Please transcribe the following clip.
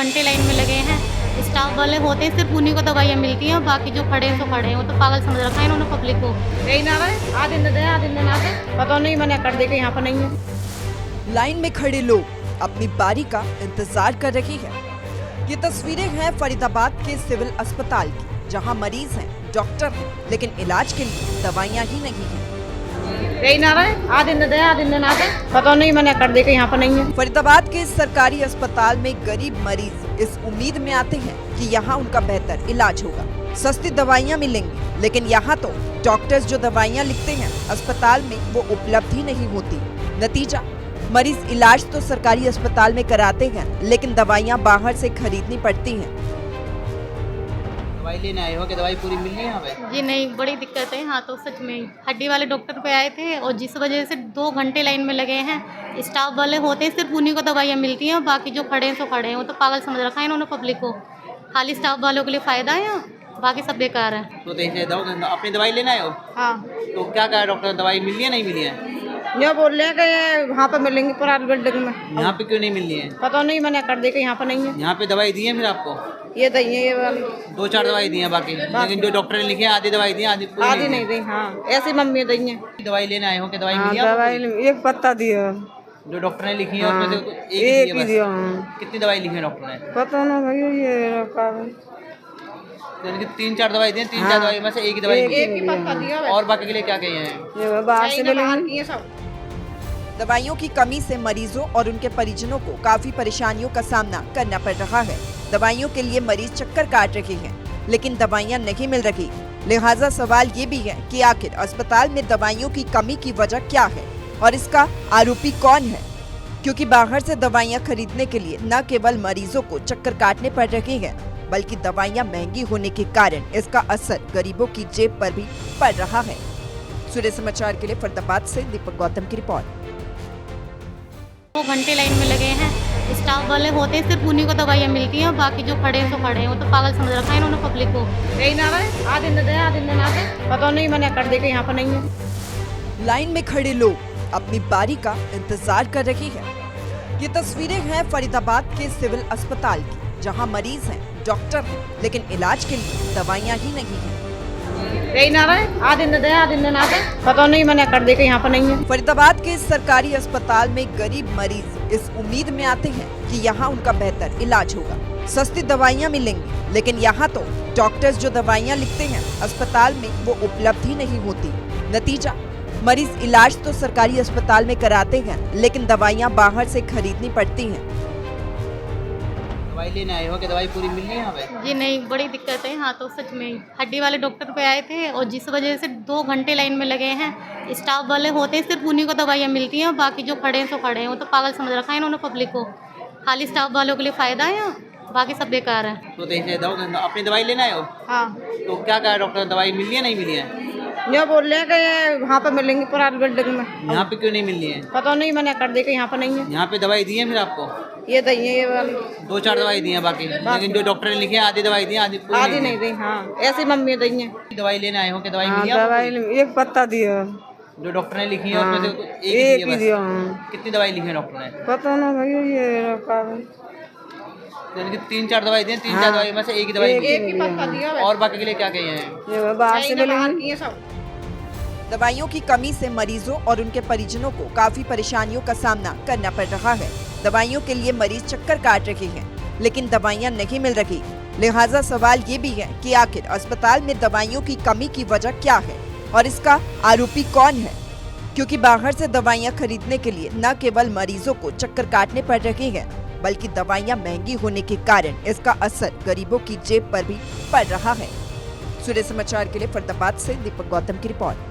घंटे लाइन में लगे हैं। स्टाफ वाले होते हैं, सिर्फ उन्हीं को दवाइयाँ मिलती हैं, बाकी जो खड़े हैं सो खड़े हैं। वो तो पागल समझ रखा है इन्होंने पब्लिक को। यही ना रहे, आ दिन दे, आ दिन ना दे, पता नहीं मैंने कर दी कि यहाँ पर नहीं है। लाइन में खड़े लोग अपनी बारी का इंतजार कर रहे हैं। ये तस्वीरें हैं फरीदाबाद के सिविल अस्पताल की, जहां मरीज हैं, डॉक्टर हैं, लेकिन इलाज के लिए दवाइयां ही नहीं हैं। यही ना रहे, आ दिन दे, आ दिन ना दे, पता नहीं मैंने कर दी कि यहाँ पर नहीं है। फरीदाबाद के सरकारी अस्पताल में गरीब मरीज इस उम्मीद में आते हैं कि यहाँ उनका बेहतर इलाज होगा, सस्ती दवाइयाँ मिलेंगी, लेकिन यहाँ तो डॉक्टर्स जो दवाइयाँ लिखते हैं अस्पताल में वो उपलब्ध ही नहीं होती। नतीजा, मरीज इलाज तो सरकारी अस्पताल में कराते हैं, लेकिन दवाइयाँ बाहर से खरीदनी पड़ती हैं। दवाई लेने आए हो कि दवाई पूरी मिल रही है यहाँ पे? जी नहीं, बड़ी दिक्कत है। हाँ तो सच में हड्डी वाले डॉक्टर पे आए थे और जिस वजह से 2 घंटे लाइन में लगे हैं। स्टाफ वाले होते हैं, सिर्फ उन्हीं को दवाइयाँ मिलती हैं, बाकी जो खड़े हैं सो खड़े हैं। वो तो पागल समझ रखा है इन्होंने पब्लिक को। खाली स्टाफ वालों के लिए फ़ायदा है, बाकी सब बेकार है। तो जैसे अपनी दवाई लेने आए हो, हाँ, तो क्या कहा डॉक्टर, दवाई मिल रही है नहीं मिली है? ये बोल रहे हैं कि वहाँ पर मिलेंगी पुरानी बिल्डिंग में। यहाँ पे क्यों नहीं मिल रही है? पता नहीं मैंने कर दी कि यहाँ पर नहीं है। यहाँ पे दवाई दी है फिर आपको? ये दी है, ये वाली 2-4 दवाई दी है बाकी, लेकिन जो डॉक्टर ने लिखी है आधी दवाई दी है, आधी पूरी आधी दी नहीं दी। हाँ, ऐसी मम्मी दी है। दवाई लेने आए हो कि दवाई हाँ, मिली है आपको? दवाई एक पत्ता दिया, जो डॉक्टर ने लिखी है उसमें से एक एक ही ही दी है दिया। बस। हाँ। कितनी दवाई लिखी है डॉक्टर ने? पता ना भैया, ये कारण यानी कि 3-4 दवाई दी है, 3-4 दवाई में से एक ही दवाई मिली एक ही पत्ता दिया है। है। और बाकी के लिए क्या कहे हैं? ये बाहर से बाहर मिलेंगे। की है सब। दवाइयों की कमी से मरीजों और उनके परिजनों को काफी परेशानियों का सामना करना पड़ रहा है। दवाइयों के लिए मरीज चक्कर काट रहे हैं, लेकिन दवाइयां नहीं मिल रही। लिहाजा सवाल ये भी है कि आखिर अस्पताल में दवाइयों की कमी की वजह क्या है और इसका आरोपी कौन है, क्योंकि बाहर से दवाइयां खरीदने के लिए न केवल मरीजों को चक्कर काटने पड़ रहे हैं, बल्कि दवाइयां महंगी होने के कारण इसका असर गरीबों की जेब पर भी पड़ रहा है। सूर्य समाचार के लिए फरीदाबाद से दीपक गौतम की रिपोर्ट। 2 घंटे लाइन में लगे हैं। स्टाफ वाले होते हैं, सिर्फ उन्हीं को दवाइयाँ मिलती हैं, बाकी जो खड़े हैं सो खड़े हैं। वो तो पागल समझ रखा है इन्होंने पब्लिक को। यही ना रहे, आ दिन दे, आ दिन ना दे, पता नहीं मैंने कर दी कि यहाँ पर नहीं है। लाइन में खड़े लोग अपनी बारी का इंतजार कर रहे हैं। ये तस्वीरें हैं फरीदाबाद के सिविल अस्पताल की, जहां मरीज हैं, डॉक्टर हैं, लेकिन इलाज के लिए दवाइयां ही नहीं हैं। यही ना रहे, आ दिन दे, आ दिन ना दे, पता नहीं मैंने कर दी कि यहाँ पर नहीं है। फरीदाबाद के सरकारी अस्पताल में गरीब मरीज इस उम्मीद में आते हैं कि यहाँ उनका बेहतर इलाज होगा, सस्ती दवाइयाँ मिलेंगी, लेकिन यहाँ तो डॉक्टर्स जो दवाइयाँ लिखते हैं अस्पताल में वो उपलब्ध ही नहीं होती। नतीजा, मरीज इलाज तो सरकारी अस्पताल में कराते हैं, लेकिन दवाइयाँ बाहर से खरीदनी पड़ती हैं। दवाई लेने आए हो कि दवाई पूरी मिल रही है यहाँ पे? जी नहीं, बड़ी दिक्कत है। हाँ तो सच में हड्डी वाले डॉक्टर पे आए थे और जिस वजह से 2 घंटे लाइन में लगे हैं। स्टाफ वाले होते हैं, सिर्फ उन्हीं को दवाइयाँ मिलती हैं, बाकी जो खड़े हैं सो खड़े हैं। वो तो पागल समझ रखा है इन्होंने पब्लिक को। खाली स्टाफ वालों के लिए फ़ायदा है, बाकी सब बेकार है। तो जैसे अपनी दवाई लेने आए हो, हाँ, तो क्या कहा डॉक्टर, दवाई मिल रही है नहीं मिली है? ये बोल रहे हैं कि वहाँ पर मिलेंगी पुरानी बिल्डिंग में। यहाँ पे क्यों नहीं मिल रही है? पता नहीं मैंने कर दी कि यहाँ पर नहीं है। यहाँ पे दवाई दी है फिर आपको? ये दी है, ये वाली 2-4 दवाई दी है बाकी, लेकिन जो डॉक्टर ने लिखी है आधी दवाई दी है, आधी पूरी आधी नहीं दी। हाँ, ऐसी मम्मी दी है। दवाई लेने आए हो कि दवाई हाँ, मिली है आपको? दवाई एक पत्ता दिया, जो डॉक्टर ने लिखी है उसमें से एक ही एक दी ही है दिया। बस। हाँ। कितनी दवाई लिखी है डॉक्टर ने? पता ना भैया, ये कारण यानी कि 3-4 दवाई दी है, 3-4 दवाई में से एक ही दवाई मिली एक ही पत्ता दिया है। है। और बाकी के लिए क्या कहे हैं? ये बाहर से बाहर मिलेंगे। की है सब। दवाइयों की कमी से मरीजों और उनके परिजनों को काफी परेशानियों का सामना करना पड़ रहा है। दवाइयों के लिए मरीज चक्कर काट रहे हैं, लेकिन दवाइयां नहीं मिल रही। लिहाजा सवाल ये भी है कि आखिर अस्पताल में दवाइयों की कमी की वजह क्या है और इसका आरोपी कौन है, क्योंकि बाहर से दवाइयां खरीदने के लिए न केवल मरीजों को चक्कर काटने पड़ रहे हैं, बल्कि दवाइयां महंगी होने के कारण इसका असर गरीबों की जेब पर भी पड़ रहा है। सूर्य समाचार के लिए फरीदाबाद से दीपक गौतम की रिपोर्ट।